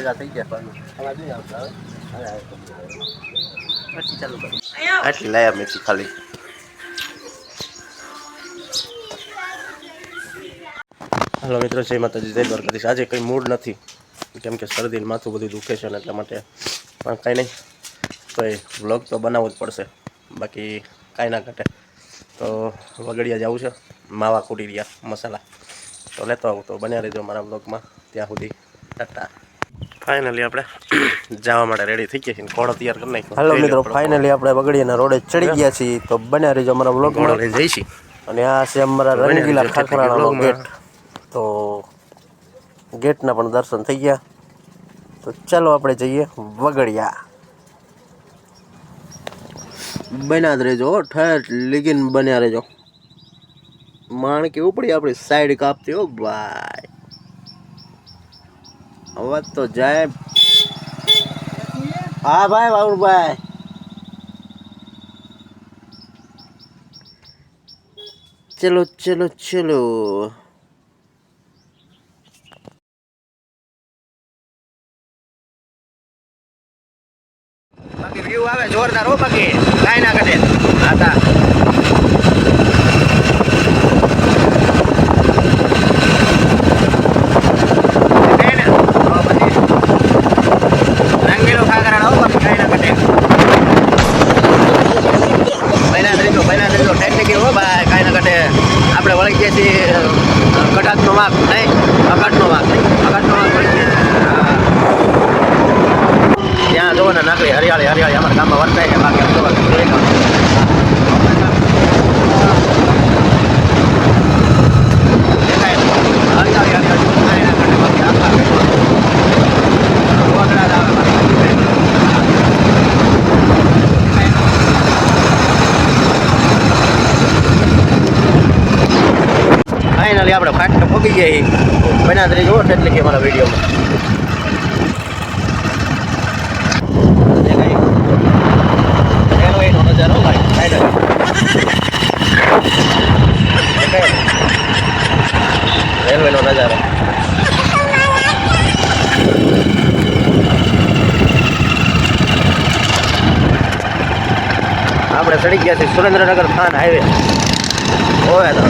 ભેગા થઈ ગયા ચાલુ કરો આટલી લાયા મેથી ખાલી હલો મિત્રો જય માતાજી જય દ્વારકાધીશ આજે કંઈ મૂડ નથી કેમ કે શરદી માથું બધું દુખે છે ને એટલા માટે પણ કાંઈ નહીં તો એ વ્લોગ તો બનાવવો જ પડશે બાકી કાંઈ ના ઘટે તો વગડિયા જવું છે માવા કૂટી રહ્યા મસાલા તો લેતો આવું તો બન્યા રહેજો મારા વ્લોગમાં ત્યાં સુધી ટાટા ફાઇનલી આપણે જવા માટે રેડી થઈ ગયા છીએ ઘોડો તૈયાર કરી નાખ્યો હલો મિત્રો ફાઇનલી આપણે વગડિયાના રોડે ચડી ગયા છીએ તો બન્યા રહેજો અમારા વ્લોગમાં લઈ જઈશી અને આ છે અમારા રંગીલા ખાખરાનો ગેટ તો ગેટના પણ દર્શન થઈ ગયા તો ચાલો આપણે જઈએ વગડિયા બન્યા જ રહેજો ઠેઠ લીગીન બન્યા રહેજો માણકી ઉપડી આપણી સાઈડ કાપતી હો ભાઈ અવાજ તો જાય હા ભાઈ બાબુભાઈ ચલો ચલો ચલો બાકી વ્યૂ આવે જોરદાર હો બાકી કાંઈ ના ઘટે આતા રંગીલો ખાખરા હો બાકી કાંઈ ના ઘટે મહિના ત્રીજો ટેકનિકી હો ભાઈ કાંઈ ના ઘટે આપણે વળી ગયા છીએ કટાકનો માપ નહીં અઘાટનો માપ વળી ગયા ત્યાં જોવો ને નાકડી હરિયાળી અમારા ગામમાં વર્તાય છે બાકી ફાઇનલી આપણે ફાટ પગી ગયા બના તરી જોવો એટલે કે અમારા વિડીયોમાં નજારો ભાઈ રેલવેનો નજારો આપણે ચડી ગયા છીએ સુરેન્દ્રનગર ખાન હાઈવે હોય તો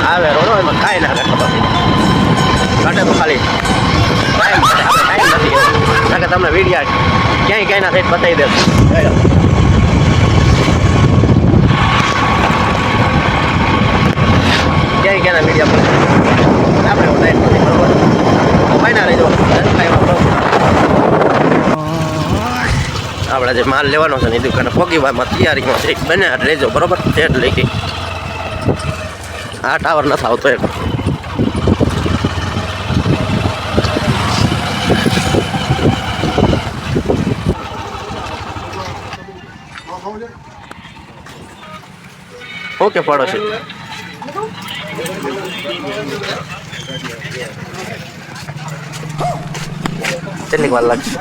આવે રોડો એમાં કાંઈ ના ઘટે તો ખાલી ટાઈમ નથી કારણ કે તમને વિડીયા ક્યાંય ના થઈ બતાવી દેશે ક્યાંના મીડિયા પર આપણે ટાઈમ નથી બરોબર મહિના રહેજો આપણે જે માલ લેવાનો છે ને એ દુકાને પોગીવામાં તૈયારીમાં છે બને રહેજો બરોબર ઠેઠ લઈ ગઈ આ ટાવર નથી આવતો એક ઓકે પડોશી કેટલીક વાર લાગશે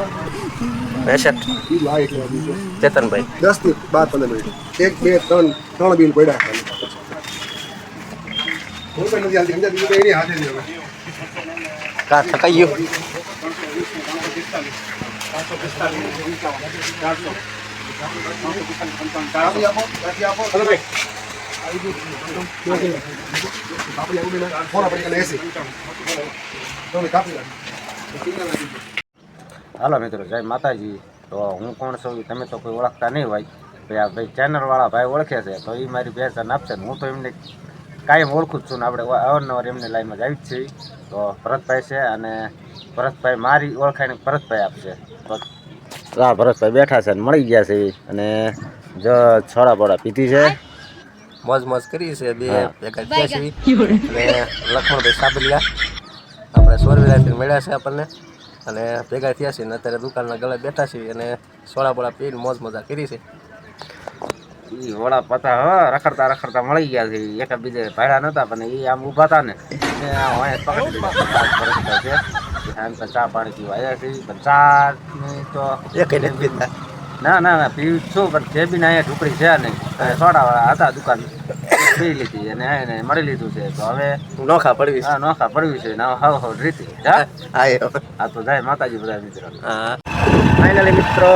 65 ચેતનભાઈ 10 થી 12 મિનિટ 1 2 3 બિલ પડ્યા કા થકાઈ ગયો હાલો મિત્રો જય માતાજી તો હું કોણ છું તમે તો કોઈ ઓળખતા નહીં હોય ભાઈ આ ભાઈ ચેનલવાળા ભાઈ ઓળખે છે તો એ મારી પહેચાન આપશે ને હું તો એમને કાયમ ઓળખું જ છું ને આપણે અવારનવાર એમની લાઈનમાં જ આવી જ છીએ તો ભરતભાઈ છે અને ભરતભાઈ મારી ઓળખાઈને ભરતભાઈ આપશે તો હા ભરતભાઈ બેઠા છે ને મળી ગયા છે અને જો છોડા બોડા પીધી છે મોજ કરી છે બે ભેગા થયા છે અને લક્ષ્મણભાઈ સાબરિયા આપણે સોરવીરાથી મળ્યા છે આપણને અને ભેગા થયા છે ને અત્યારે દુકાનના ગળે બેઠા છીએ અને સોડા બોડા પીને મોજ મજા કરી છે એ વડા પતા હ રખડતા મળી ગયા છે એક બીજે ભાડા નહોતા પણ એ આમ ઊભા હતા ને ચા પાણી પીવા આવ્યા છે પણ ચા તો એક પીતા ના પીવું છું પણ જે બી અહીંયા ઢુકડી છે નહીં સોડા વાળા હતા દુકાન પી લીધી અને એને મળી લીધું છે તો હવે નોખા પડવી છે. હા નોખા પડવી છે ના હાવ હાવ રીતિ હા હા એ આ તો જાય માતાજી બધા મિત્રો હા ફાઇનલી મિત્રો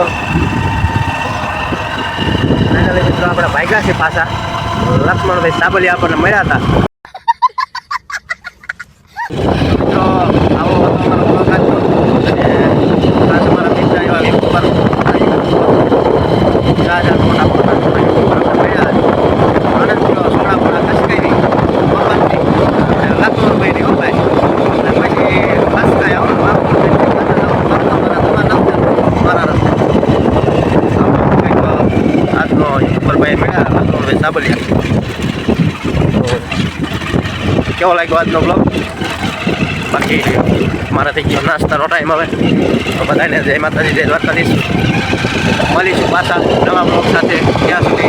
આપણે ભાગ્યા છે પાછા લક્ષ્મણભાઈ સાબલિયા આપણને મળ્યા હતા મિત્રો આવો હતો અમારો મુલાકાત અને ખાસ અમારા મિત્ર એવા યુટ્યુબર મોટા મોટા યુટ્યુબર મળ્યા આનંદ થયો સોળાપુરા ખસકાવી મફતથી લક્ષ્મણભાઈની ઉપાય અને પછી ખસકાય મારા રસ્તે આજનો યુટ્યુબર ભાઈ મળ્યા લક્ષ્મણભાઈ સાબલિયા તો કેવો લાગ્યો આજનો બ્લોગ બાકી મારા થઈ ગયો નાસ્તાનો ટાઈમ હવે તો બધાને જય માતાજી જય દ્વારકાધીશ મળીશું પાછા નવા બ્લોગ સાથે ત્યાં સુધી